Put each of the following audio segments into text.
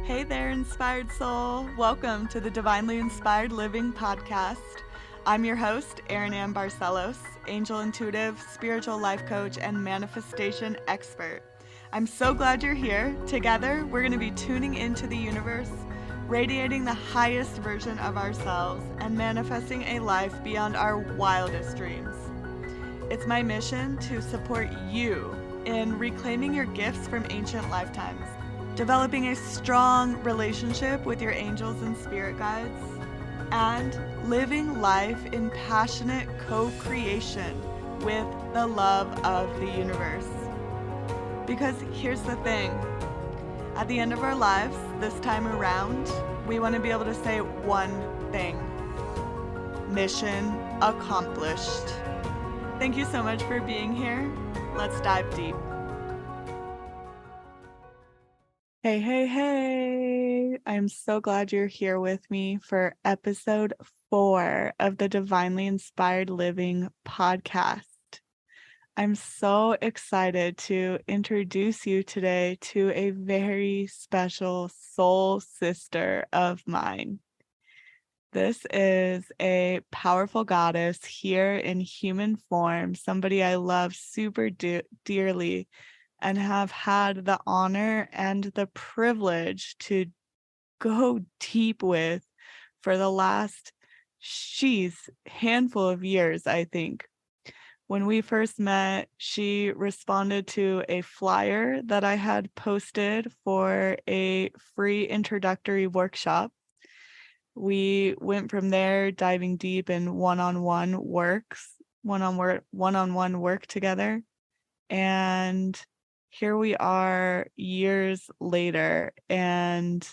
Hey there, inspired soul. Welcome to the Divinely Inspired Living podcast. I'm your host, Erin Ann Barcelos, angel intuitive, spiritual life coach, and manifestation expert. I'm so glad you're here. Together, we're going to be tuning into the universe, radiating the highest version of ourselves, and manifesting a life beyond our wildest dreams. It's my mission to support you in reclaiming your gifts from ancient lifetimes, developing a strong relationship with your angels and spirit guides, and living life in passionate co-creation with the love of the universe. Because here's the thing, at the end of our lives, this time around, we want to be able to say one thing: mission accomplished. Thank you so much for being here. Let's dive deep. Hey. I'm so glad you're here with me for episode 4 of the Divinely Inspired Living podcast. I'm so excited to introduce you today to a very special soul sister of mine. This is a powerful goddess here in human form, somebody I love super dearly, and have had the honor and the privilege to go deep with for the last, handful of years, I think. When we first met, she responded to a flyer that I had posted for a free introductory workshop. We went from there, diving deep in one-on-one work together. And here we are years later. And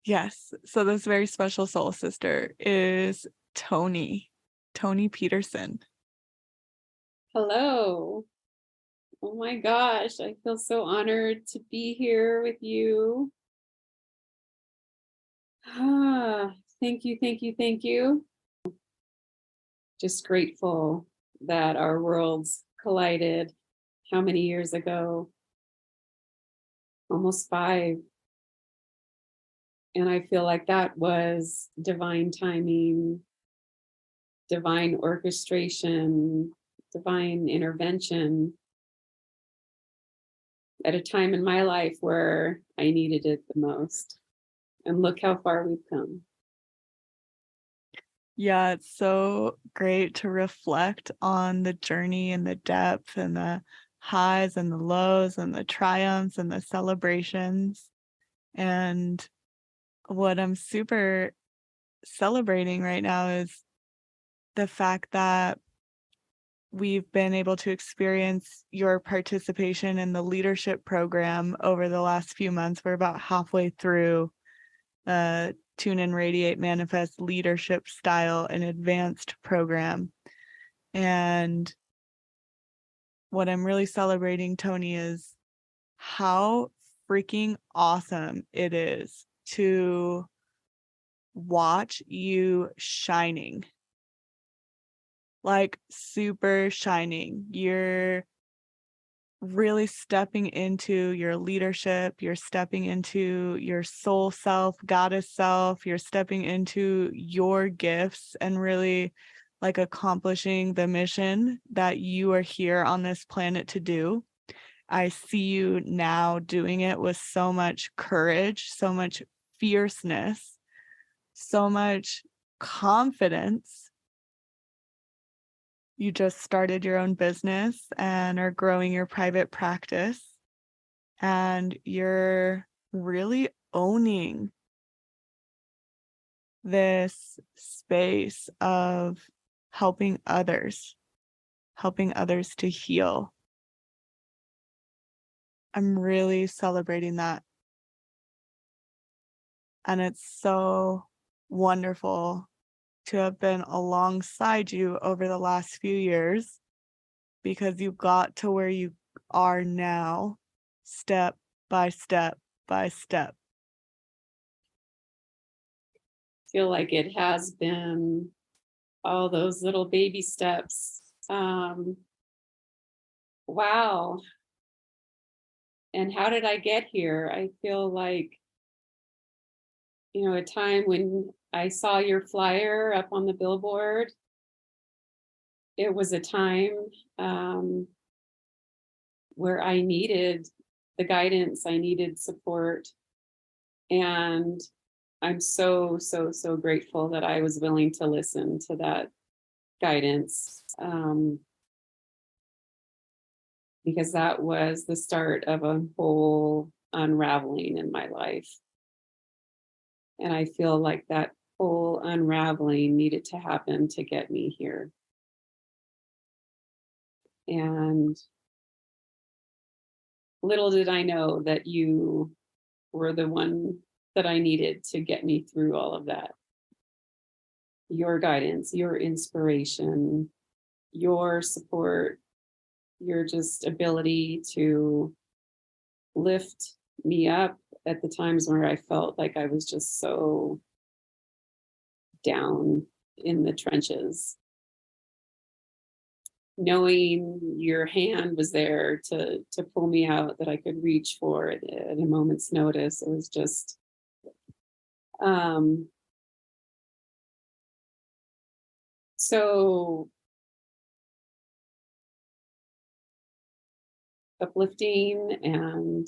yes, so this very special soul sister is Toni Peterson. Hello. Oh my gosh, I feel so honored to be here with you. Thank you. Just grateful that our worlds collided. How many years ago? Almost 5. And I feel like that was divine timing, divine orchestration, divine intervention at a time in my life where I needed it the most. And look how far we've come. Yeah, it's so great to reflect on the journey and the depth and the highs and the lows and the triumphs and the celebrations. And what I'm super celebrating right now is the fact that we've been able to experience your participation in the leadership program over the last few months. We're about halfway through Tune and Radiate Manifest Leadership Style and Advanced program. And what I'm really celebrating, Toni, is how freaking awesome it is to watch you shining. Like super shining. You're really stepping into your leadership. You're stepping into your soul self, goddess self. You're stepping into your gifts and really like accomplishing the mission that you are here on this planet to do. I see you now doing it with so much courage, so much fierceness, so much confidence. You just started your own business and are growing your private practice, and you're really owning this space of helping others to heal. I'm really celebrating that. And it's so wonderful to have been alongside you over the last few years, because you got to where you are now, step by step by step. Feel like it has been all those little baby steps. Wow. And how did I get here? I feel like a time when I saw your flyer up on the billboard. It was a time um, where I needed the guidance, I needed support. And I'm so, so, so grateful that I was willing to listen to that guidance, because that was the start of a whole unraveling in my life. And I feel like that whole unraveling needed to happen to get me here. And little did I know that you were the one that I needed to get me through all of that. Your guidance, your inspiration, your support, your just ability to lift me up at the times where I felt like I was just so down in the trenches. Knowing your hand was there to pull me out, that I could reach for it at a moment's notice. It was just um, so uplifting, and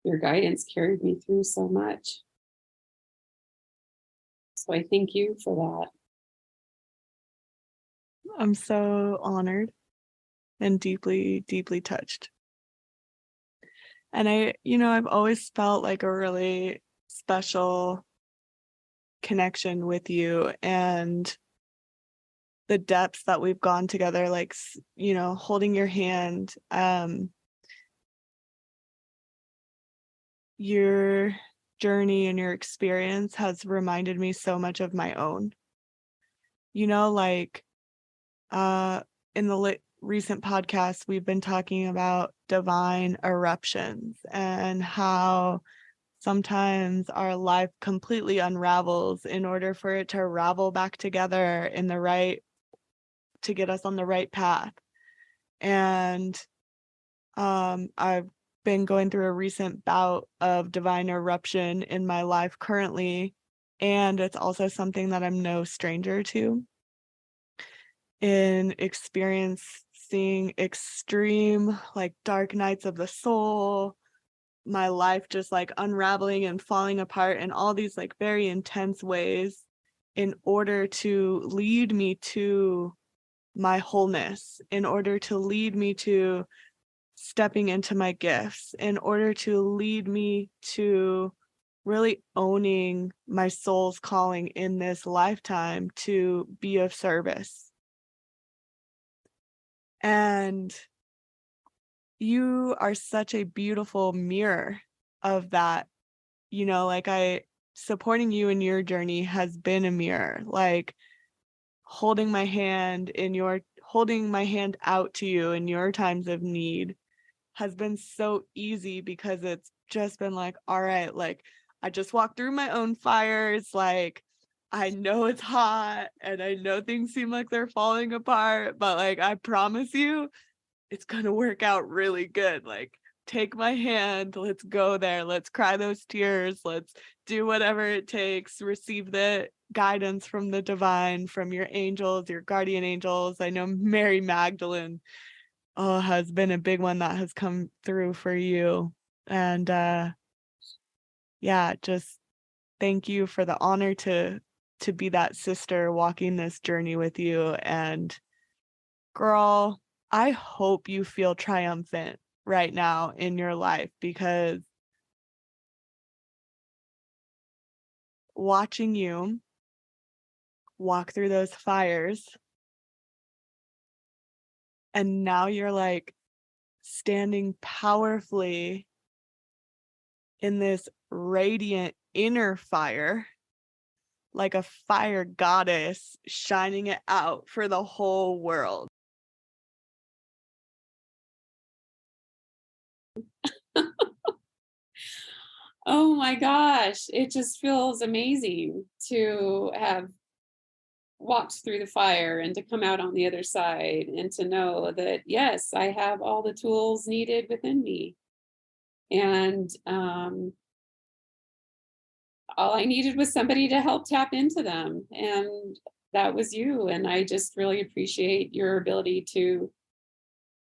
your guidance carried me through so much. So I thank you for that. I'm so honored and deeply, deeply touched. And I've always felt like a really special connection with you, and the depths that we've gone together, like, holding your hand. Your journey and your experience has reminded me so much of my own. Like, in the recent podcast, we've been talking about divine eruptions and how sometimes our life completely unravels in order for it to ravel back together to get us on the right path. And I've been going through a recent bout of divine eruption in my life currently, and it's also something that I'm no stranger to. In experiencing extreme, like, dark nights of the soul, my life just like unraveling and falling apart in all these like very intense ways in order to lead me to my wholeness, in order to lead me to stepping into my gifts, in order to lead me to really owning my soul's calling in this lifetime to be of service. And you are such a beautiful mirror of that. Like, supporting you in your journey has been a mirror, like holding my hand out to you in your times of need has been so easy, because it's just been like, all right, like, I just walked through my own fires. Like, I know it's hot and I know things seem like they're falling apart, but like, I promise you, it's going to work out really good. Like, take my hand, let's go there. Let's cry those tears. Let's do whatever it takes. Receive the guidance from the divine, from your angels, your guardian angels. I know Mary Magdalene has been a big one that has come through for you. And yeah, just thank you for the honor to be that sister walking this journey with you. And girl, I hope you feel triumphant right now in your life, because watching you walk through those fires, and now you're like standing powerfully in this radiant inner fire, like a fire goddess shining it out for the whole world. Oh my gosh, it just feels amazing to have walked through the fire and to come out on the other side, and to know that, yes, I have all the tools needed within me. And all I needed was somebody to help tap into them. And that was you. And I just really appreciate your ability to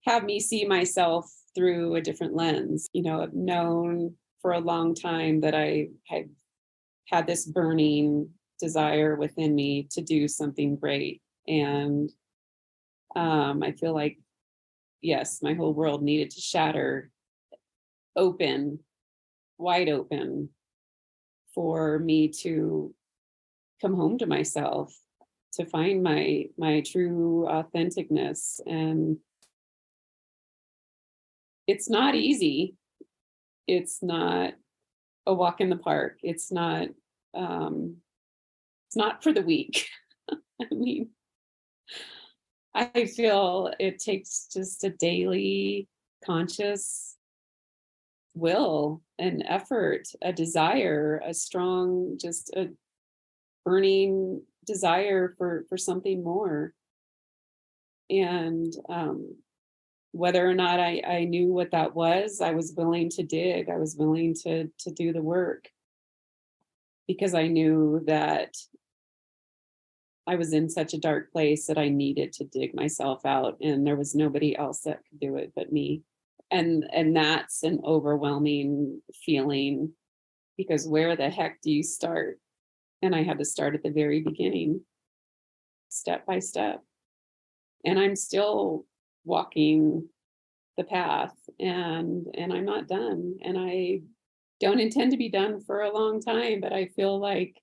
have me see myself through a different lens. I've known for a long time that I had this burning desire within me to do something great. And I feel like, yes, my whole world needed to shatter open, wide open, for me to come home to myself, to find my true authenticness. And it's not easy. It's not a walk in the park. It's not for the weak. I mean, I feel it takes just a daily conscious will and effort, a desire, a strong, just a burning desire for something more. And whether or not I knew what that was, I was willing to dig. I was willing to do the work, because I knew that I was in such a dark place that I needed to dig myself out, and there was nobody else that could do it but me. And that's an overwhelming feeling, because where the heck do you start? And I had to start at the very beginning, step by step. And I'm still walking the path, and I'm not done, and I don't intend to be done for a long time, but I feel like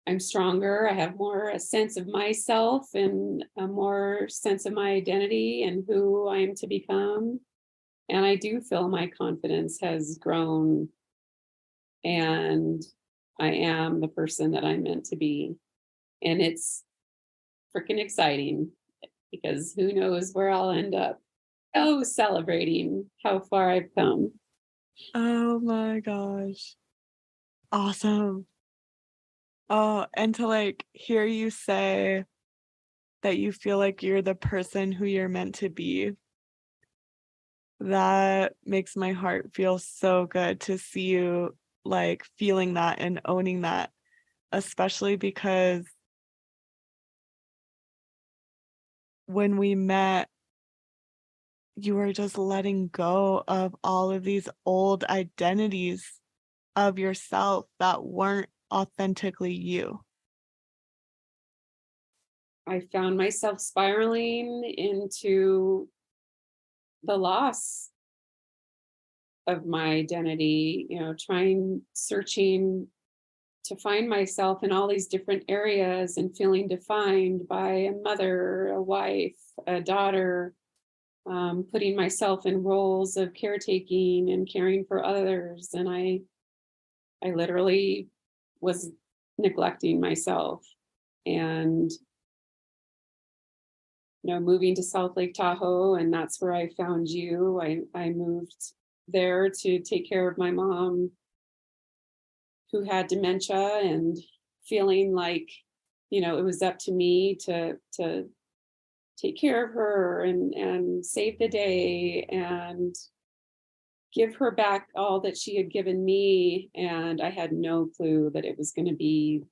I'm stronger. I have more a sense of myself and a more sense of my identity and who I am to become. And I do feel my confidence has grown, and I am the person that I'm meant to be. And it's freaking exciting, because who knows where I'll end up. Oh, celebrating how far I've come. Oh my gosh. Awesome. Oh, and to like hear you say that you feel like you're the person who you're meant to be, that makes my heart feel so good to see you like feeling that and owning that, especially because when we met, you were just letting go of all of these old identities of yourself that weren't authentically you. I found myself spiraling into the loss of my identity, searching to find myself in all these different areas and feeling defined by a mother, a wife, a daughter, putting myself in roles of caretaking and caring for others. And I literally was neglecting myself. And moving to South Lake Tahoe, and that's where I found you. I moved there to take care of my mom, who had dementia, and feeling like, it was up to me to take care of her and save the day and give her back all that she had given me. And I had no clue that it was going to be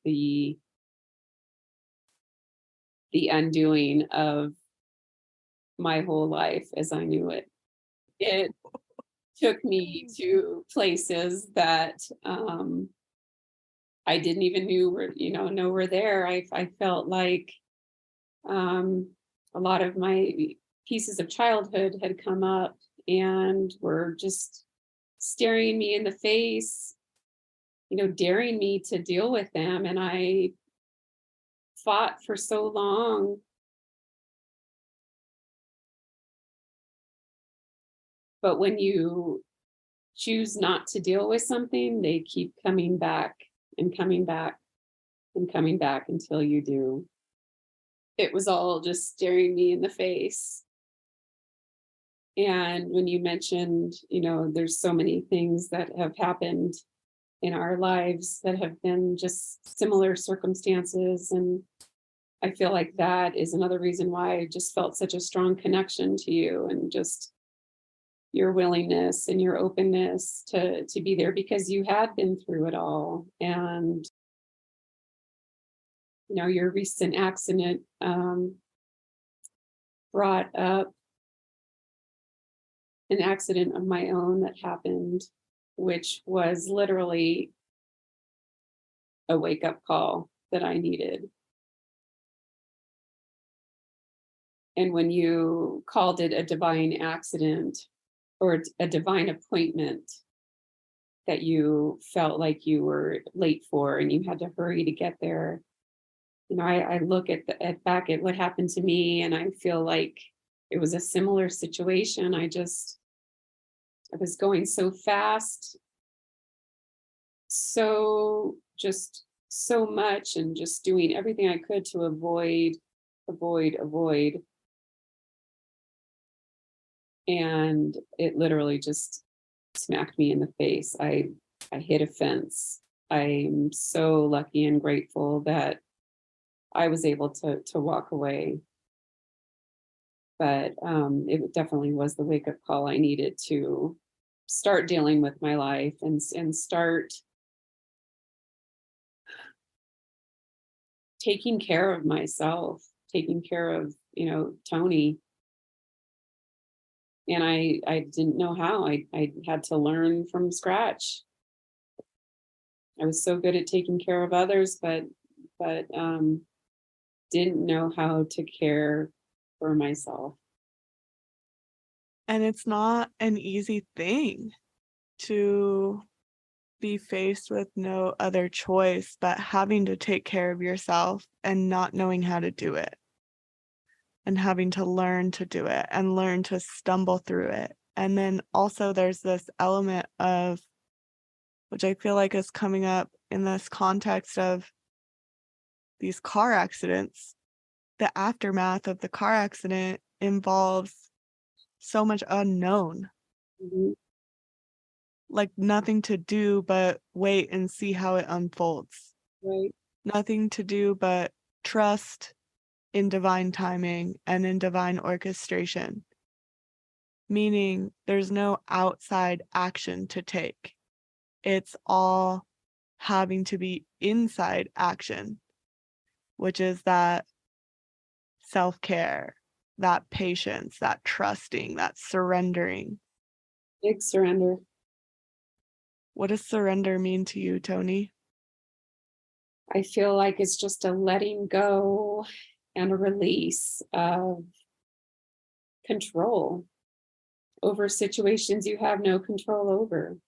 the undoing of my whole life as I knew it. It took me to places that I didn't even know were there. I felt like a lot of my pieces of childhood had come up and were just staring me in the face, daring me to deal with them. And I fought for so long. But when you choose not to deal with something, they keep coming back and coming back and coming back until you do. It was all just staring me in the face. And when you mentioned, there's so many things that have happened in our lives that have been just similar circumstances. And I feel like that is another reason why I just felt such a strong connection to you, and just your willingness and your openness to be there, because you had been through it all. And your recent accident brought up an accident of my own that happened, which was literally a wake-up call that I needed. And when you called it a divine accident or a divine appointment that you felt like you were late for and you had to hurry to get there, I look back at what happened to me, and I feel like it was a similar situation. I was going so fast, so much, and just doing everything I could to avoid. And it literally just smacked me in the face. I hit a fence. I'm so lucky and grateful that I was able to walk away. But it definitely was the wake-up call I needed to start dealing with my life and start taking care of myself, taking care of, Toni. And I didn't know how. I had to learn from scratch. I was so good at taking care of others, but didn't know how to care for myself. And it's not an easy thing to be faced with no other choice but having to take care of yourself and not knowing how to do it, and having to learn to do it and learn to stumble through it. And then also there's this element of, which I feel like is coming up in this context of these car accidents. The aftermath of the car accident involves so much unknown. Mhm. Like nothing to do but wait and see how it unfolds. Right. Nothing to do but trust in divine timing and in divine orchestration. Meaning there's no outside action to take. It's all having to be inside action, which is that self-care, that patience, that trusting, that surrendering. Big surrender. What does surrender mean to you, Toni? I feel like it's just a letting go and a release of control over situations you have no control over.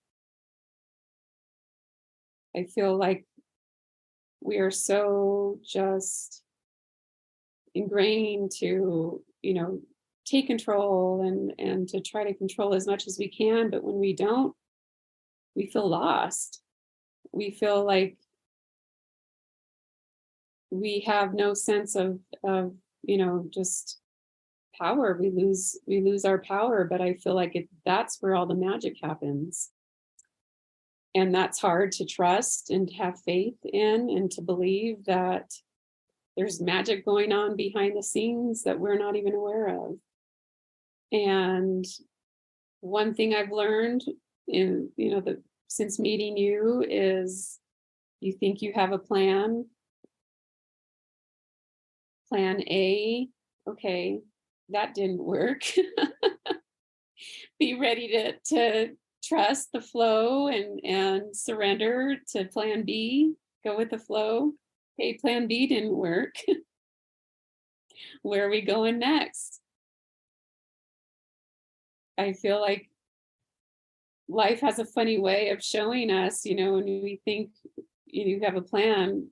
I feel like we are so just ingrained to, take control and to try to control as much as we can. But when we don't, we feel lost. We feel like we have no sense of just power. We lose our power. But I feel like that's where all the magic happens. And that's hard to trust and have faith in, and to believe that there's magic going on behind the scenes that we're not even aware of. And one thing I've learned since meeting you is, you think you have a plan A. Okay, that didn't work. Be ready to trust the flow and surrender to plan B. Go with the flow. Okay, plan B didn't work. Where are we going next? I feel like life has a funny way of showing us, when we think you have a plan.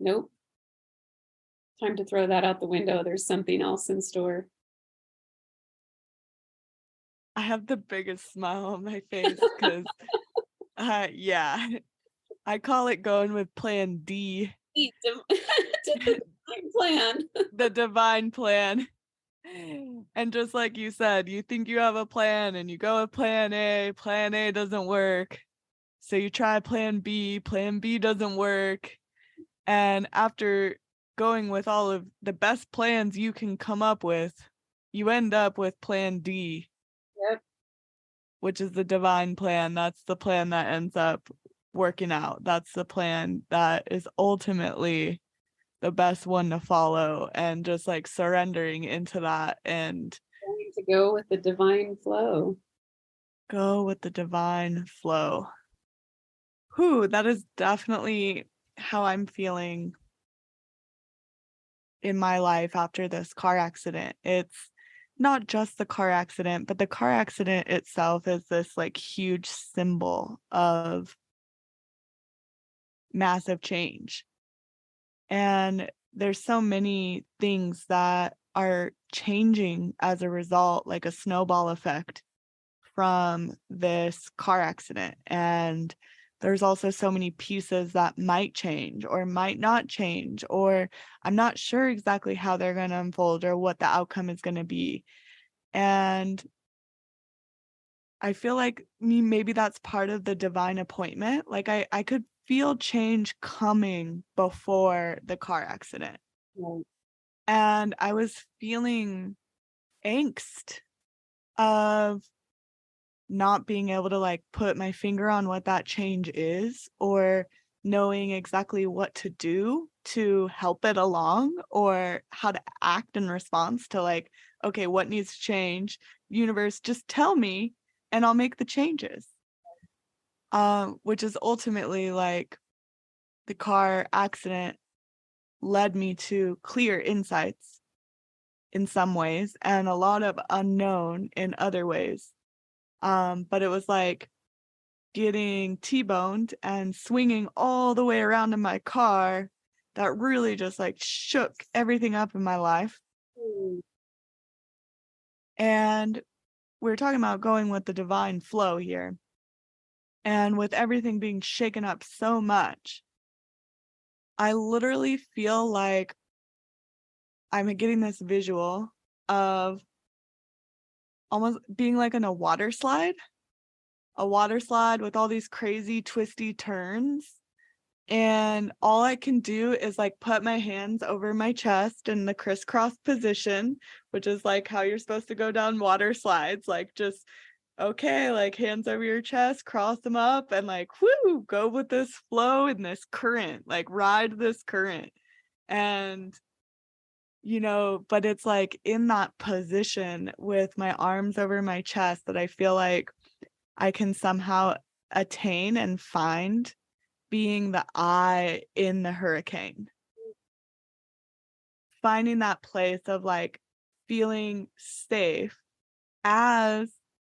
Nope. Time to throw that out the window. There's something else in store. I have the biggest smile on my face because, yeah, I call it going with plan D, To the plan. the divine plan. And just like you said, you think you have a plan and you go with plan A doesn't work. So you try plan B doesn't work. And after going with all of the best plans you can come up with, you end up with plan D, Yep. which is the divine plan. That's the plan that ends up working out. That's the plan that is ultimately the best one to follow, and just like surrendering into that and Going to go with the divine flow. go with the divine flow. That is definitely how I'm feeling in my life after this car accident. It's not just the car accident, but the car accident itself is this like huge symbol of massive change. And there's so many things that are changing as a result, like a snowball effect from this car accident. And there's also so many pieces that might change or might not change, or I'm not sure exactly how they're going to unfold or what the outcome is going to be. And I feel like maybe that's part of the divine appointment. Like I could feel change coming before the car accident. Right. And I was feeling angst of not being able to like put my finger on what that change is, or knowing exactly what to do to help it along, or how to act in response to like, okay, what needs to change? Universe, just tell me and I'll make the changes. Which is ultimately like the car accident led me to clear insights in some ways and a lot of unknown in other ways. But it was like getting T-boned and swinging all the way around in my car that really just like shook everything up in my life. Mm. And we were talking about going with the divine flow here. And with everything being shaken up so much, I literally feel like I'm getting this visual of almost being like in a water slide with all these crazy twisty turns. And all I can do is like put my hands over my chest in the crisscross position, which is like how you're supposed to go down water slides. Like just, okay, like hands over your chest, cross them up and like, whoo, go with this flow in this current, like ride this current. And, but it's like in that position with my arms over my chest that I feel like I can somehow attain and find being the eye in the hurricane. Finding that place of like feeling safe as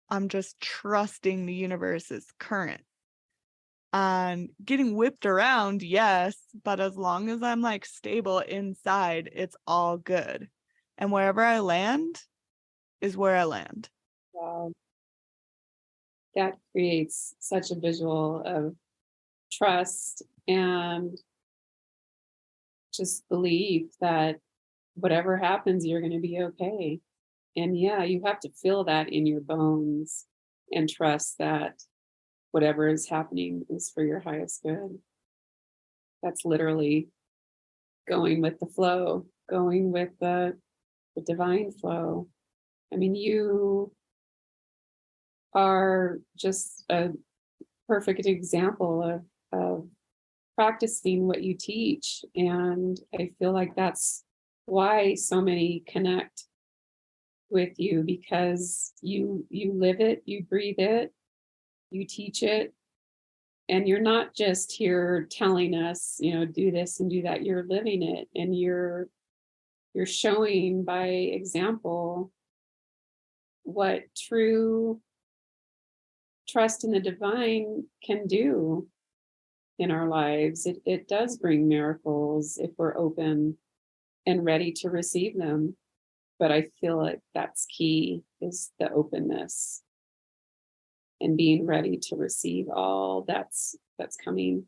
I'm just trusting the universe's current. And getting whipped around, yes, but as long as I'm like stable inside, it's all good. And wherever I land is where I land. Wow. That creates such a visual of trust and just believe that whatever happens, you're going to be okay. And yeah, you have to feel that in your bones and trust that whatever is happening is for your highest good. That's literally going with the flow, going with the divine flow. I mean, you are just a perfect example of practicing what you teach. And I feel like that's why so many connect with you, because you live it, you breathe it, you teach it, and you're not just here telling us, do this and do that. You're living it, and you're showing by example what true trust in the divine can do in our lives. It does bring miracles if we're open and ready to receive them. But I feel like that's key, is the openness and being ready to receive all that's coming.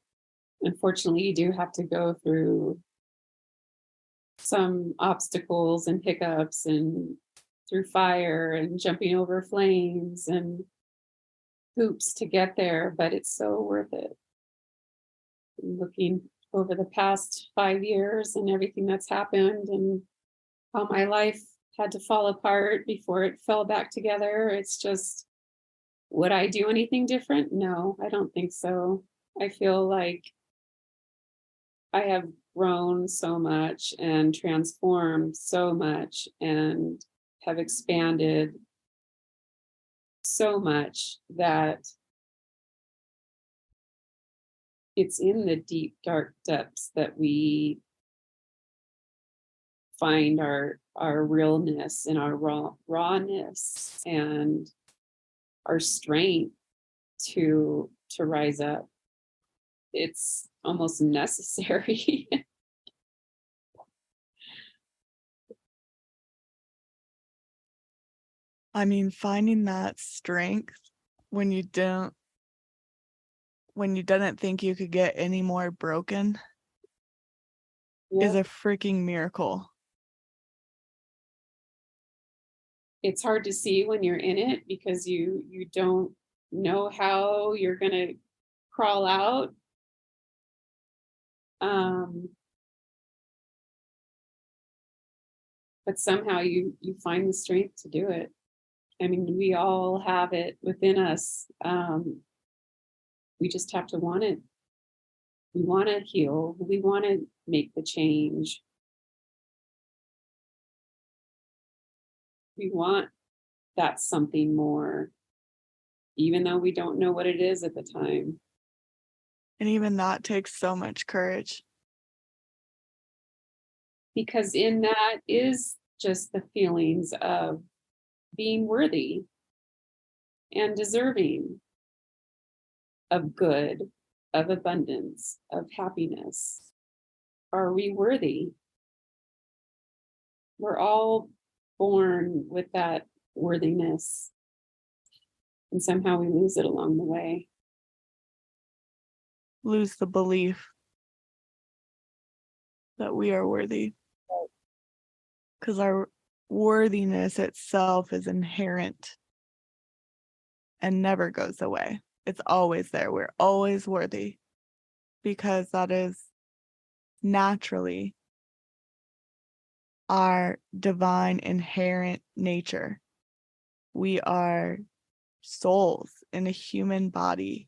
Unfortunately, you do have to go through some obstacles and hiccups and through fire and jumping over flames and hoops to get there, but it's so worth it. Looking over the past 5 years and everything that's happened and how my life had to fall apart before it fell back together. It's just, would I do anything different? No, I don't think so. I feel like I have grown so much and transformed so much and have expanded so much that it's in the deep, dark depths that we find our realness and our rawness and our strength to rise up. It's almost necessary. I mean, finding that strength when you didn't think you could get any more broken is a freaking miracle. It's hard to see when you're in it because you don't know how you're gonna crawl out. But somehow you find the strength to do it. I mean, we all have it within us. We just have to want it. We want to heal. We want to make the change. We want that something more, even though we don't know what it is at the time. And even that takes so much courage. Because in that is just the feelings of being worthy and deserving of good, of abundance, of happiness. Are we worthy? We're all born with that worthiness, and somehow we lose it along the way. Lose the belief that we are worthy. Because our worthiness itself is inherent and never goes away. It's always there. We're always worthy because that is naturally our divine inherent nature. We are souls in a human body,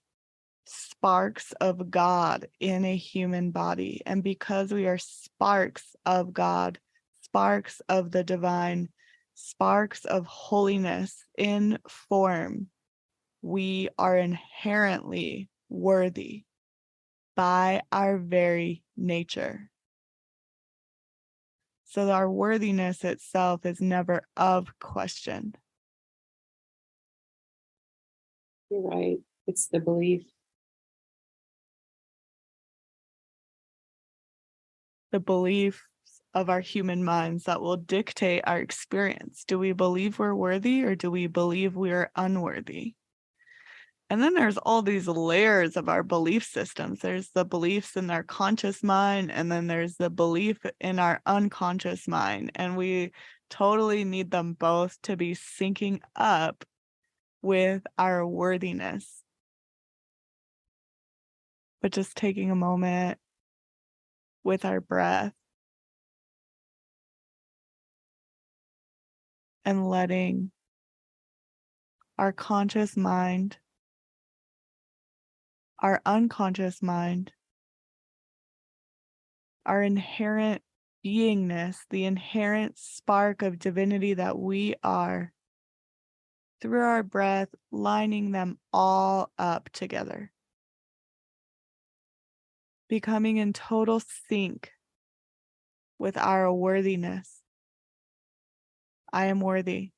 sparks of God in a human body. And because we are sparks of God, sparks of the divine, sparks of holiness in form, we are inherently worthy by our very nature. So our worthiness itself is never of question. You're right. It's the belief. The beliefs of our human minds that will dictate our experience. Do we believe we're worthy or do we believe we're unworthy? And then there's all these layers of our belief systems. There's the beliefs in our conscious mind, and then there's the belief in our unconscious mind. And we totally need them both to be syncing up with our worthiness. But just taking a moment with our breath and letting our conscious mind, our unconscious mind, our inherent beingness, the inherent spark of divinity that we are, through our breath, lining them all up together, becoming in total sync with our worthiness. I am worthy.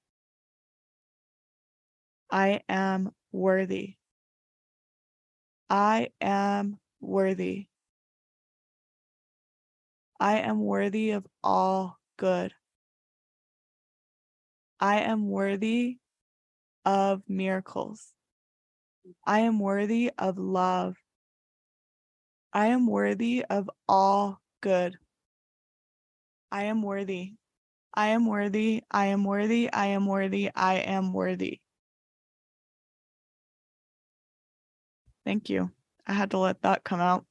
I am worthy. I am worthy. I am worthy of all good. I am worthy of miracles. I am worthy of love. I am worthy of all good. I am worthy. I am worthy. I am worthy. I am worthy. I am worthy. Thank you. I had to let that come out.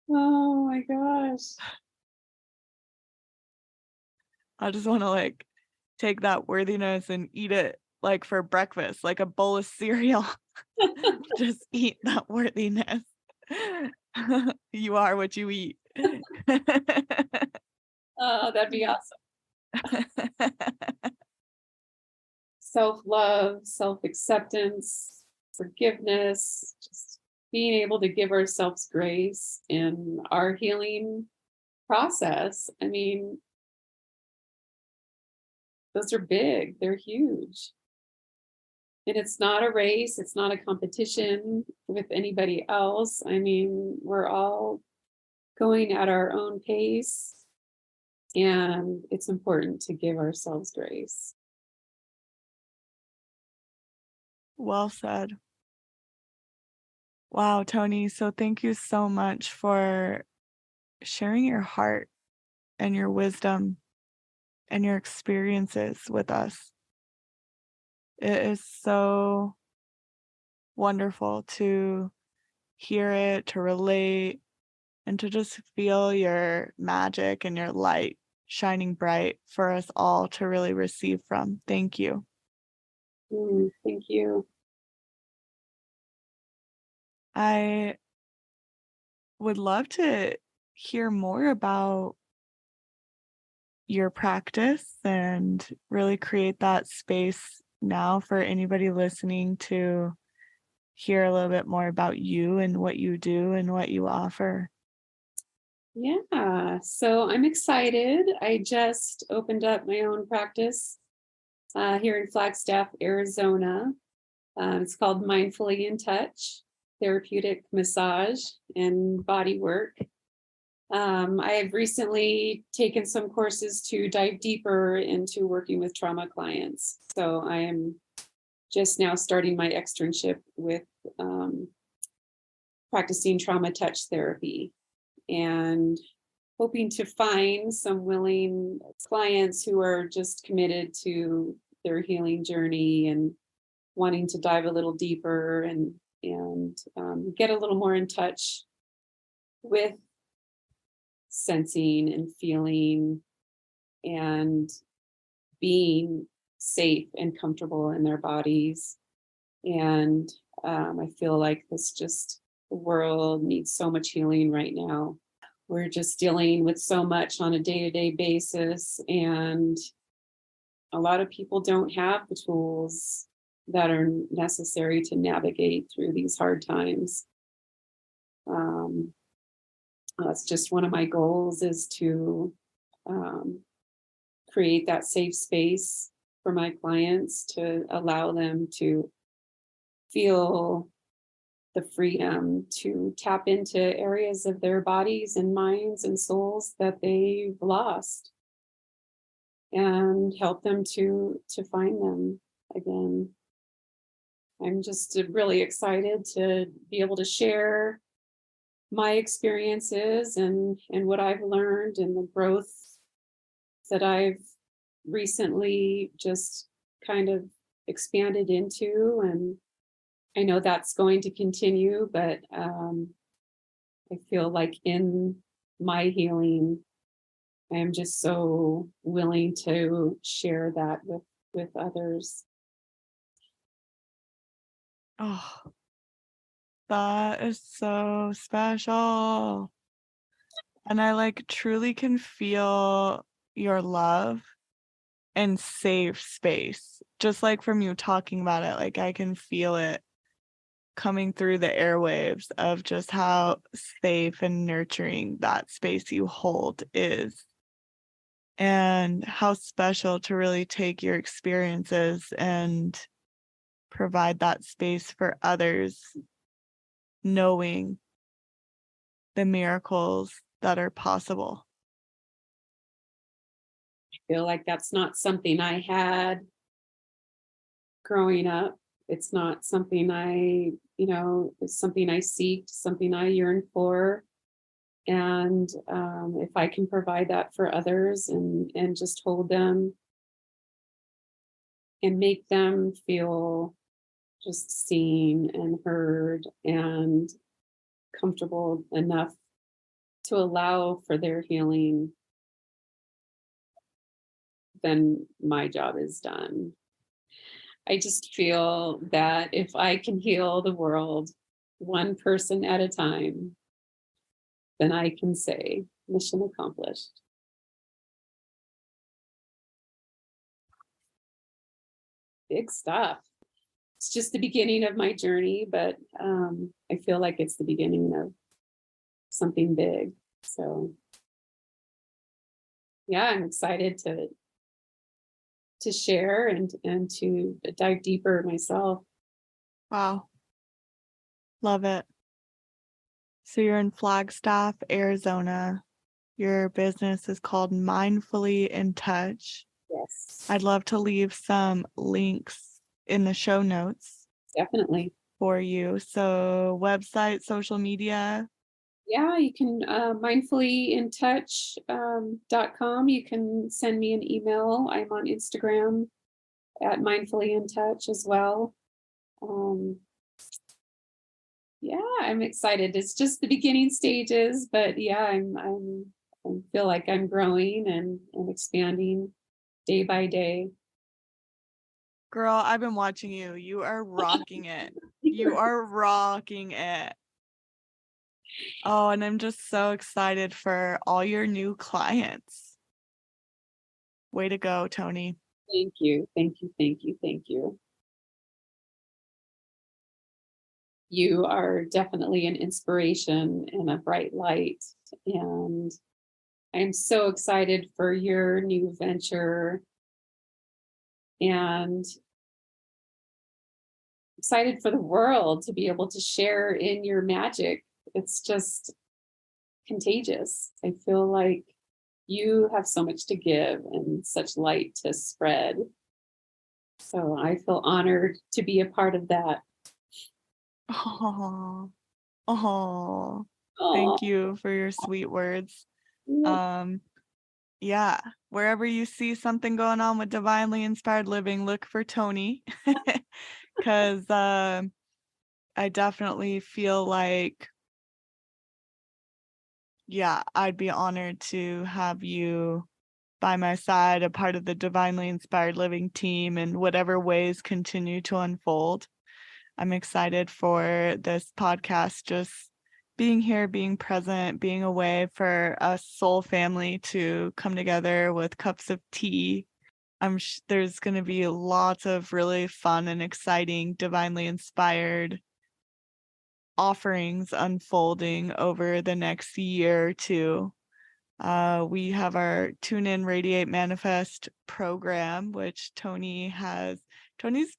Oh my gosh. I just want to like take that worthiness and eat it like for breakfast, like a bowl of cereal. Just eat that worthiness. You are what you eat. Oh, that'd be awesome. Self-love, self-acceptance, forgiveness, just being able to give ourselves grace in our healing process. I mean, those are big, they're huge. And it's not a race, it's not a competition with anybody else. I mean, we're all going at our own pace, and it's important to give ourselves grace. Well said. Wow, Toni. So thank you so much for sharing your heart and your wisdom and your experiences with us. It is so wonderful to hear it, to relate, and to just feel your magic and your light shining bright for us all to really receive from. Thank you. Thank you. I would love to hear more about your practice and really create that space now for anybody listening to hear a little bit more about you and what you do and what you offer. Yeah, so I'm excited. I just opened up my own practice here in Flagstaff, Arizona. It's called Mindfully in Touch, Therapeutic Massage and Body Work. I have recently taken some courses to dive deeper into working with trauma clients. So I am just now starting my externship with practicing trauma touch therapy and hoping to find some willing clients who are just committed to their healing journey and wanting to dive a little deeper and get a little more in touch with sensing and feeling and being safe and comfortable in their bodies. And I feel like the world needs so much healing right now. We're just dealing with so much on a day-to-day basis, and a lot of people don't have the tools that are necessary to navigate through these hard times. Um, that's just one of my goals, is to um, create that safe space for my clients, to allow them to feel the freedom to tap into areas of their bodies and minds and souls that they've lost, and help them to find them again. I'm just really excited to be able to share my experiences and what I've learned and the growth that I've recently just kind of expanded into. And I know that's going to continue, but I feel like in my healing, I am just so willing to share that with others. Oh, that is so special. And I like truly can feel your love and safe space. Just like from you talking about it, like I can feel it coming through the airwaves of just how safe and nurturing that space you hold is. And how special to really take your experiences and provide that space for others, knowing the miracles that are possible. I feel like that's not something I had growing up. It's not something it's something I seeked, something I yearned for. And if I can provide that for others and just hold them and make them feel just seen and heard and comfortable enough to allow for their healing, then my job is done. I just feel that if I can heal the world one person at a time, then I can say mission accomplished. Big stuff. It's just the beginning of my journey, but I feel like it's the beginning of something big. So yeah, I'm excited to share and to dive deeper myself. Wow. Love it. So you're in Flagstaff, Arizona. Your business is called Mindfully in Touch. Yes, I'd love to leave some links in the show notes definitely. for you. So website, social media. Yeah, you can mindfullyintouch.com. You can send me an email. I'm on Instagram at mindfullyintouch as well. Yeah, I'm excited. It's just the beginning stages, but yeah, I feel like I'm growing and expanding day by day. Girl, I've been watching you. You are rocking it. You are rocking it. Oh, and I'm just so excited for all your new clients. Way to go, Toni. Thank you. Thank you. Thank you. Thank you. You are definitely an inspiration and a bright light. And I'm so excited for your new venture and excited for the world to be able to share in your magic. It's just contagious. I feel like you have so much to give and such light to spread. So I feel honored to be a part of that. Oh, oh, Oh, thank you for your sweet words. Yeah, wherever you see something going on with divinely inspired living, look for Toni. Because I definitely feel like, yeah, I'd be honored to have you by my side, a part of the divinely inspired living team, in whatever ways continue to unfold. I'm excited for this podcast, just being here, being present, being a way for us soul family to come together with cups of tea. There's going to be lots of really fun and exciting, divinely inspired offerings unfolding over the next year or two. We have our Tune In, Radiate, Manifest program, which Toni has. Toni's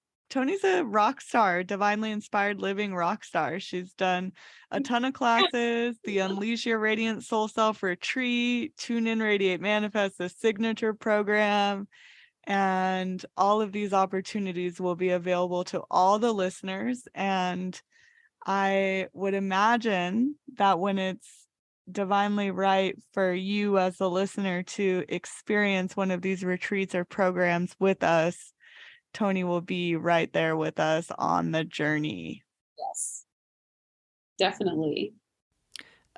a rock star, divinely inspired living rock star. She's done a ton of classes, the Unleash Your Radiant Soul Self retreat, Tune In, Radiate, Manifest, the signature program. And all of these opportunities will be available to all the listeners. And I would imagine that when it's divinely right for you as a listener to experience one of these retreats or programs with us, Toni will be right there with us on the journey. yes, definitely.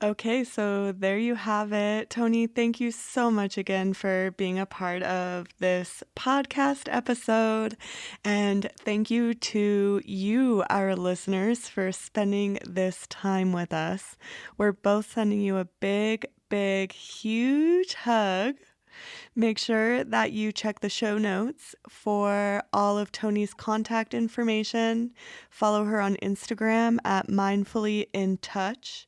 Okay, so there you have it. Toni, thank you so much again for being a part of this podcast episode. And thank you to you, our listeners, for spending this time with us. We're both sending you a big, big, huge hug. Make sure that you check the show notes for all of Toni's contact information. Follow her on Instagram at Mindfully in Touch.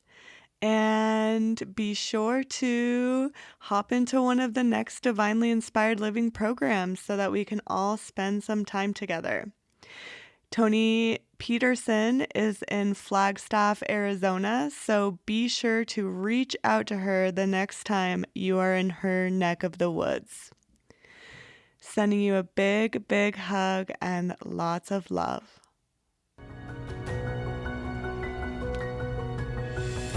And be sure to hop into one of the next Divinely Inspired Living programs so that we can all spend some time together. Toni Peterson is in Flagstaff, Arizona, so be sure to reach out to her the next time you are in her neck of the woods. Sending you a big, big hug and lots of love.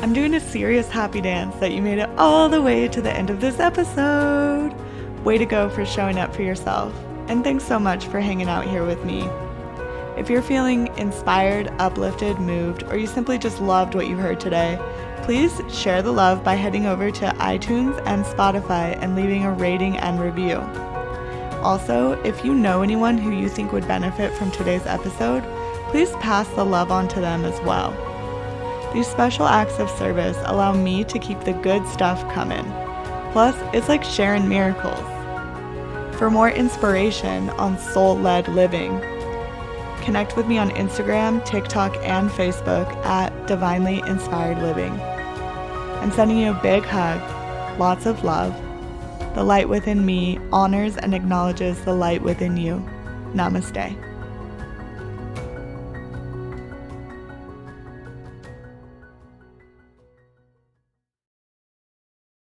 I'm doing a serious happy dance that you made it all the way to the end of this episode. Way to go for showing up for yourself. And thanks so much for hanging out here with me. If you're feeling inspired, uplifted, moved, or you simply just loved what you heard today, please share the love by heading over to iTunes and Spotify and leaving a rating and review. Also, if you know anyone who you think would benefit from today's episode, please pass the love on to them as well. These special acts of service allow me to keep the good stuff coming. Plus, it's like sharing miracles. For more inspiration on soul-led living, connect with me on Instagram, TikTok, and Facebook at Divinely Inspired Living. I'm sending you a big hug, lots of love. The light within me honors and acknowledges the light within you. Namaste.